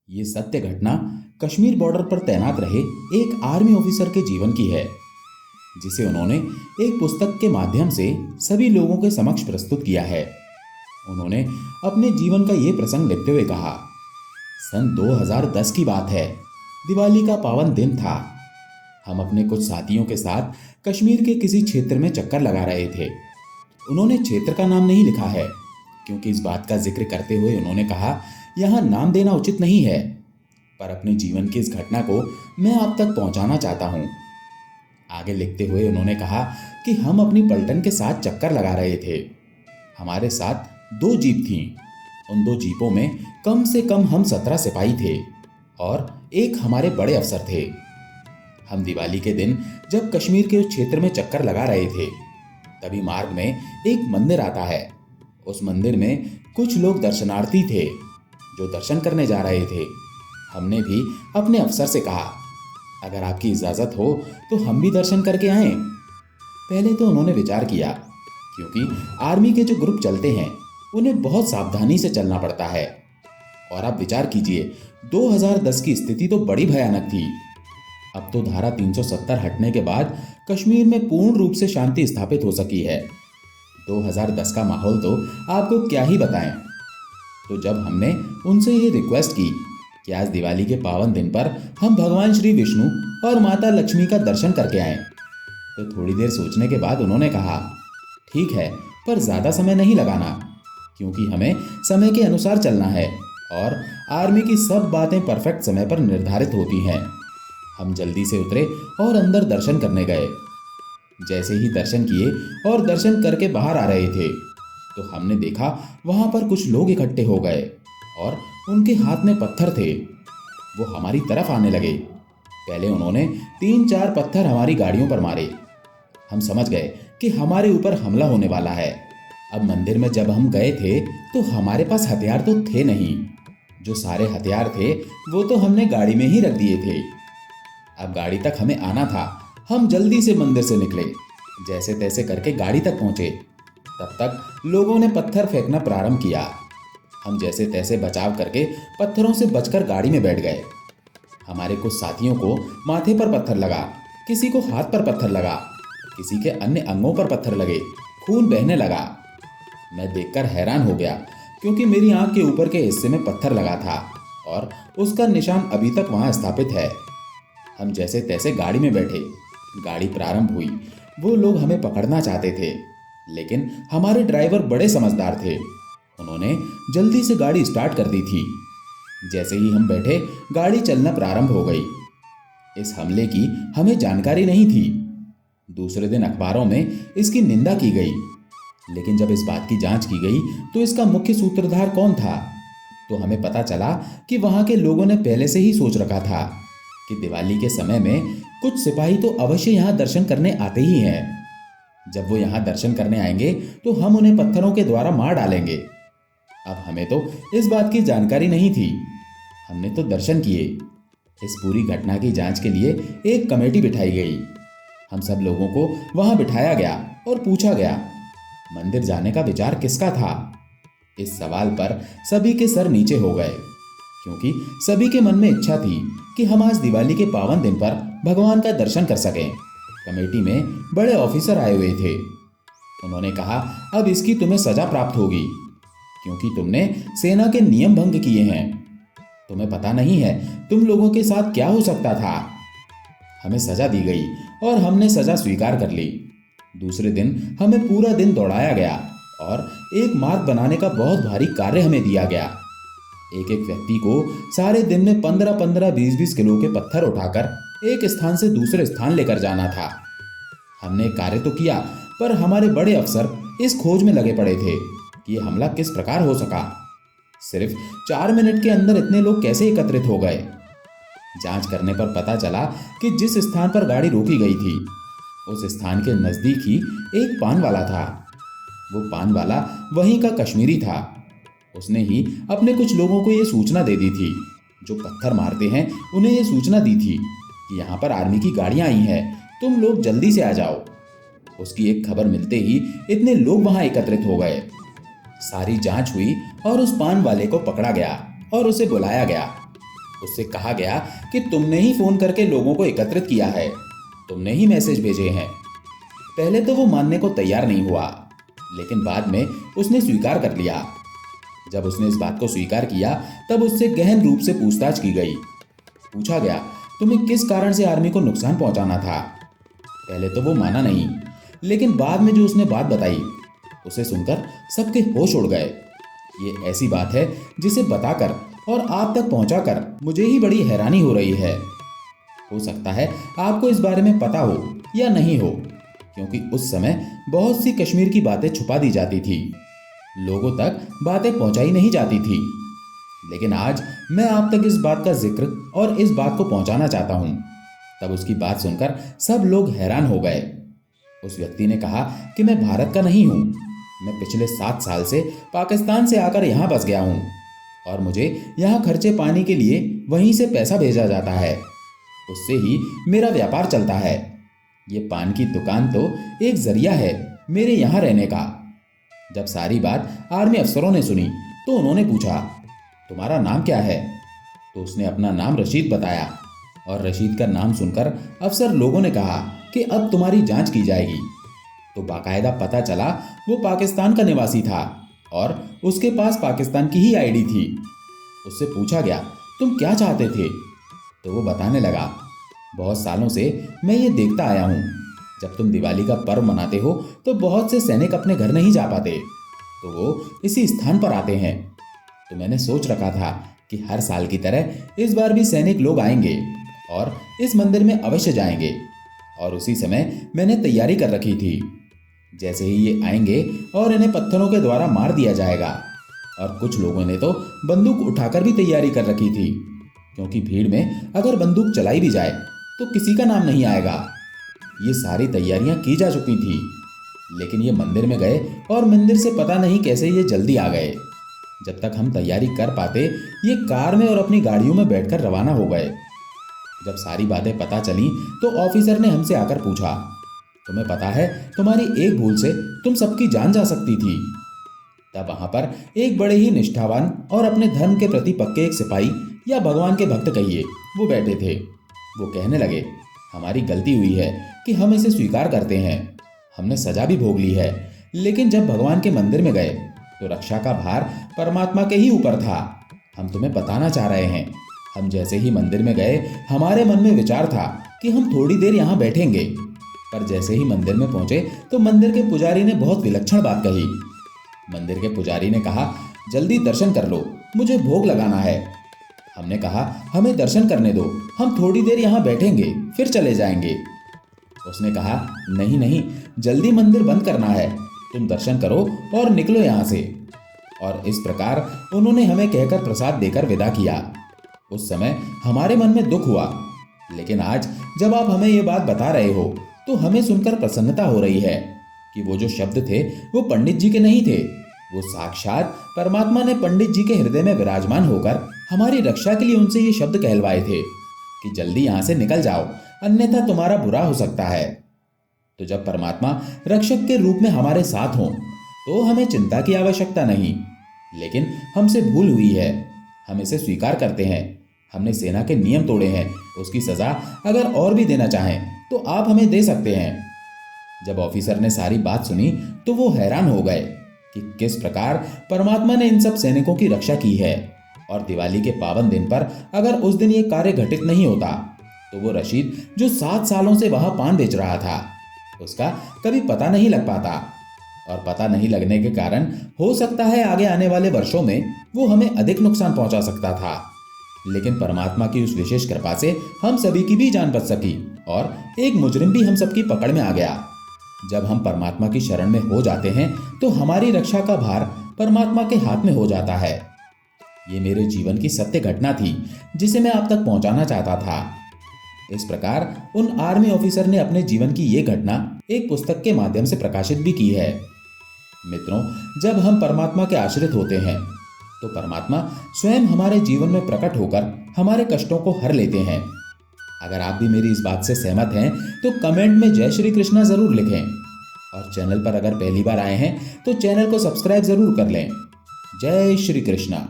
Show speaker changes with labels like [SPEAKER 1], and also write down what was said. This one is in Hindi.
[SPEAKER 1] ये सत्य घटना कश्मीर बॉर्डर पर तैनात रहे एक आर्मी ऑफिसर के जीवन की है, जिसे उन्होंने एक पुस्तक के माध्यम से सभी लोगों के समक्ष प्रस्तुत किया है। उन्होंने अपने जीवन का ये प्रसंग लिखते हुए कहा, सन 2010 की बात है। दिवाली का पावन दिन था। हम अपने कुछ साथियों के साथ कश्मीर के किसी क्षेत्र में चक्कर लगा रहे थे। उन्होंने क्षेत्र का नाम नहीं लिखा है, क्योंकि इस बात का जिक्र करते हुए उन्होंने कहा, यहाँ नाम देना उचित नहीं है, पर अपने जीवन की इस घटना को मैं आप तक पहुंचाना चाहता हूं। आगे लिखते हुए उन्होंने कहा कि हम अपनी पलटन के साथ चक्कर लगा रहे थे। हमारे साथ 2 जीप थीं। उन 2 जीपों में कम से कम हम 17 सिपाही थे और एक हमारे बड़े अफसर थे। हम दिवाली के दिन जब कश्मीर के उस क्षेत्र में चक्कर लगा रहे थे, तभी मार्ग में एक मंदिर आता है। उस मंदिर में कुछ लोग दर्शनार्थी थे जो दर्शन करने जा रहे थे। हमने भी अपने अफसर से कहा, अगर आपकी इजाजत हो तो हम भी दर्शन करके आएं। पहले तो उन्होंने विचार किया, क्योंकि आर्मी के जो ग्रुप चलते हैं उन्हें बहुत सावधानी से चलना पड़ता है। और आप विचार कीजिए, 2010 की स्थिति तो बड़ी भयानक थी। अब तो धारा 370 हटने के बाद कश्मीर में पूर्ण रूप से शांति स्थापित हो सकी है। 2010 का माहौल तो आपको क्या ही बताएं। तो जब हमने उनसे ये रिक्वेस्ट की कि आज दिवाली के पावन दिन पर हम भगवान श्री विष्णु और माता लक्ष्मी का दर्शन करके आएं, तो थोड़ी देर सोचने के बाद उन्होंने कहा, ठीक है, पर ज्यादा समय नहीं लगाना, क्योंकि हमें समय के अनुसार चलना है और आर्मी की सब बातें परफेक्ट समय पर निर्धारित होती हैं। हम जल्दी से उतरे और अंदर दर्शन करने गए। जैसे ही दर्शन किए और दर्शन करके बाहर आ रहे थे, तो हमने देखा वहां पर कुछ लोग इकट्ठे हो गए और उनके हाथ में पत्थर थे। वो हमारी तरफ आने लगे। पहले उन्होंने 3-4 पत्थर हमारी गाड़ियों पर मारे। हम समझ गए कि हमारे ऊपर हमला होने वाला है। अब मंदिर में जब हम गए थे तो हमारे पास हथियार तो थे नहीं। जो सारे हथियार थे वो तो हमने गाड़ी में ही रख दिए थे। अब गाड़ी तक हमें आना था। हम जल्दी से मंदिर से निकले, जैसे तैसे करके गाड़ी तक पहुंचे। तब तक लोगों ने पत्थर फेंकना प्रारंभ किया। हम जैसे तैसे बचाव करके पत्थरों से बचकर गाड़ी में बैठ गए। हमारे कुछ साथियों को माथे पर पत्थर लगा, किसी को हाथ पर पत्थर लगा, किसी के अन्य अंगों पर पत्थर लगे, खून बहने लगा। मैं देखकर हैरान हो गया, क्योंकि मेरी आंख के ऊपर के हिस्से में पत्थर लगा था और उसका निशान अभी तक वहां स्थापित है। हम जैसे तैसे गाड़ी में बैठे। गाड़ी प्रारंभ हुई। वो लोग हमें पकड़ना चाहते थे, लेकिन हमारे ड्राइवर बड़े समझदार थे। उन्होंने जल्दी से गाड़ी स्टार्ट कर दी थी। जैसे ही हम बैठे, गाड़ी चलना प्रारंभ हो गई। इस हमले की हमें जानकारी नहीं थी। दूसरे दिन अखबारों में इसकी निंदा की गई, लेकिन जब इस बात की जांच की गई तो इसका मुख्य सूत्रधार कौन था, तो हमें पता चला कि वहां के लोगों ने पहले से ही सोच रखा था कि दिवाली के समय में कुछ सिपाही तो अवश्य यहाँ दर्शन करने आते ही हैं। जब वो यहाँ दर्शन करने आएंगे तो हम उन्हें पत्थरों के द्वारा मार डालेंगे। अब हमें तो इस बात की जानकारी नहीं थी। हमने तो दर्शन किए। इस पूरी घटना की जांच के लिए एक कमेटी बिठाई गई। हम सब लोगों को वहां बिठाया गया और पूछा गया, मंदिर जाने का विचार किसका था। इस सवाल पर सभी के सर नीचे हो गए, क्योंकि सभी के मन में इच्छा थी कि हम आज दिवाली के पावन दिन पर भगवान का दर्शन कर सकें। कमेटी में बड़े ऑफिसर आए हुए थे। उन्होंने कहा, अब इसकी तुम्हें सजा प्राप्त होगी, क्योंकि तुमने सेना के नियम भंग किए हैं। तुम्हें पता नहीं है तुम लोगों के साथ क्या हो सकता था। हमें सजा दी गई और हमने सजा स्वीकार कर ली। दूसरे दिन हमें पूरा दिन दौड़ाया गया और एक मार्ग बनाने का बहुत भारी कार्य हमें दिया गया। एक एक व्यक्ति को सारे दिन में 15-15, 20-20 किलो के पत्थर उठाकर एक स्थान से दूसरे स्थान लेकर जाना था। हमने कार्य तो किया, पर हमारे बड़े अफसर इस खोज में लगे पड़े थे कि यह हमला किस प्रकार हो सका। सिर्फ 4 मिनट के अंदर इतने लोग कैसे एकत्रित हो गए। जांच करने पर पता चला कि जिस स्थान पर गाड़ी रोकी गई थी, उस स्थान के नजदीक ही एक पान वाला था। वो पान वाला वहीं का कश्मीरी था। उसने ही अपने कुछ लोगों को ये सूचना दे दी थी, जो पत्थर मारते हैं उन्हें ये सूचना दी थी कि यहाँ पर आर्मी की गाड़ियां आई हैं, तुम लोग जल्दी से आ जाओ। उसकी एक खबर मिलते ही इतने लोग वहां एकत्रित हो गए। सारी जांच हुई और उस पान वाले को पकड़ा गया और उसे बुलाया गया। उससे कहा गया कि तुमने ही फोन करके लोगों को एकत्रित किया है, तुमने ही मैसेज भेजे हैं। पहले तो वो मानने को तैयार नहीं हुआ, लेकिन बाद में उसने स्वीकार कर लिया। जब उसने इस बात को स्वीकार किया तब उससे गहन रूप से पूछताछ की गई। पूछा गया, तुम्हें किस कारण से आर्मी को नुकसान पहुंचाना था? पहले तो वो माना नहीं, लेकिन बाद में जो उसने बात बताई उसे सुनकर सबके होश उड़ गए। ये ऐसी बात है जिसे बताकर और आप तक पहुंचाकर मुझे ही बड़ी हैरानी हो रही है। हो सकता है आपको इस बारे में पता हो या नहीं हो, क्योंकि उस समय बहुत सी कश्मीर की बातें छुपा दी जाती थी, लोगों तक बातें पहुंचाई नहीं जाती थी। लेकिन आज मैं आप तक इस बात का जिक्र और इस बात को पहुंचाना चाहता हूं। तब उसकी बात सुनकर सब लोग हैरान हो गए। उस व्यक्ति ने कहा कि मैं भारत का नहीं हूं, मैं पिछले 7 साल से पाकिस्तान से आकर यहां बस गया हूं और मुझे यहां खर्चे पानी के लिए वहीं से पैसा भेजा जाता है, उससे ही मेरा व्यापार चलता है। ये पान की दुकान तो एक जरिया है मेरे यहां रहने का। जब सारी बात आर्मी अफसरों ने सुनी तो उन्होंने पूछा, तुम्हारा नाम क्या है? तो उसने अपना नाम रशीद बताया और रशीद का नाम सुनकर अफसर लोगों ने कहा कि अब तुम्हारी जांच की जाएगी। तो बाकायदा पता चला वो पाकिस्तान का निवासी था और उसके पास पाकिस्तान की ही आईडी थी। उससे पूछा गया, तुम क्या चाहते थे? तो वो बताने लगा, बहुत सालों से मैं ये देखता आया हूँ, जब तुम दिवाली का पर्व मनाते हो तो बहुत से सैनिक अपने घर नहीं जा पाते, तो वो इसी स्थान पर आते हैं। तो मैंने सोच रखा था कि हर साल की तरह इस बार भी सैनिक लोग आएंगे और इस मंदिर में अवश्य जाएंगे, और उसी समय मैंने तैयारी कर रखी थी। जैसे ही ये आएंगे और इन्हें पत्थरों के द्वारा मार दिया जाएगा, और कुछ लोगों ने तो बंदूक उठाकर भी तैयारी कर रखी थी, क्योंकि भीड़ में अगर बंदूक चलाई भी जाए तो किसी का नाम नहीं आएगा। ये सारी तैयारियां की जा चुकी थी, लेकिन ये मंदिर में गए और मंदिर से पता नहीं कैसे ये जल्दी आ गए। जब तक हम तैयारी कर पाते ये कार में और अपनी गाड़ियों में बैठकर रवाना हो गए। जब सारी बातें पता चली तो ऑफिसर ने हमसे आकर पूछा, तुम्हें पता है तुम्हारी एक भूल से तुम सबकी जान जा सकती थी। तब वहां पर एक बड़े ही निष्ठावान और अपने धर्म के प्रति पक्के एक सिपाही या भगवान के भक्त कहिए, वो बैठे थे। वो कहने लगे, हमारी गलती हुई है कि हम इसे स्वीकार करते हैं, हमने सजा भी भोग ली है, लेकिन जब भगवान के मंदिर में गए तो रक्षा का भार परमात्मा के ही ऊपर था। हम तुम्हें बताना चाह रहे हैं, हम जैसे ही मंदिर में गए हमारे मन में विचार था कि हम थोड़ी देर यहाँ बैठेंगे, पर जैसे ही मंदिर में पहुंचे तो मंदिर के पुजारी ने बहुत विलक्षण बात कही। मंदिर के पुजारी ने कहा, जल्दी दर्शन कर लो, मुझे भोग लगाना है। हमने कहा, हमें दर्शन करने दो, हम थोड़ी देर यहाँ बैठेंगे फिर चले जाएंगे। उसने कहा, नहीं नहीं, जल्दी मंदिर बंद करना है, तुम दर्शन करो और निकलो यहाँ से। और इस प्रकार उन्होंने हमें कहकर प्रसाद देकर विदा किया। उस समय हमारे मन में दुख हुआ, लेकिन आज जब आप हमें ये बात बता रहे हो तो हमें सुनकर प्रसन्नता हो रही है कि वो जो शब्द थे वो पंडित जी के नहीं थे, वो साक्षात परमात्मा ने पंडित जी के हृदय में विराजमान होकर हमारी रक्षा के लिए उनसे ये शब्द कहलवाए थे कि जल्दी यहाँ से निकल जाओ, अन्यथा तुम्हारा बुरा हो सकता है। तो जब परमात्मा रक्षक के रूप में हमारे साथ हों तो हमें चिंता की आवश्यकता नहीं, लेकिन हमसे भूल हुई है, हम इसे स्वीकार करते हैं। हमने सेना के नियम तोड़े हैं, उसकी सजा अगर और भी देना चाहें तो आप हमें दे सकते हैं। जब ऑफिसर ने सारी बात सुनी तो वो हैरान हो गए कि किस प्रकार परमात्मा ने इन सब सैनिकों की रक्षा की है, और दिवाली के पावन दिन पर अगर उस दिन ये कार्य घटित नहीं होता तो वो रशीद जो 7 सालों से वहां पान बेच रहा था उसका कभी पता नहीं लग पाता, और पता नहीं लगने के कारण हो सकता है आगे आने वाले वर्षों में वो हमें अधिक नुकसान पहुंचा सकता था। लेकिन परमात्मा की उस विशेष कृपा से हम सभी की भी जान बच सकी और एक मुजरिम भी हम सबकी पकड़ में आ गया। जब हम परमात्मा की शरण में हो जाते हैं तो हमारी रक्षा का भार परमात्मा के हाथ में हो जाता है। ये मेरे जीवन की सत्य घटना थी जिसे मैं आप तक पहुंचाना चाहता था। इस प्रकार उन आर्मी ऑफिसर ने अपने जीवन की ये घटना एक पुस्तक के माध्यम से प्रकाशित भी की है। मित्रों, जब हम परमात्मा के आश्रित होते हैं तो परमात्मा स्वयं हमारे जीवन में प्रकट होकर हमारे कष्टों को हर लेते हैं। अगर आप भी मेरी इस बात से सहमत हैं तो कमेंट में जय श्री कृष्णा जरूर लिखें, और चैनल पर अगर पहली बार आए हैं तो चैनल को सब्सक्राइब जरूर कर लें। जय श्री कृष्णा।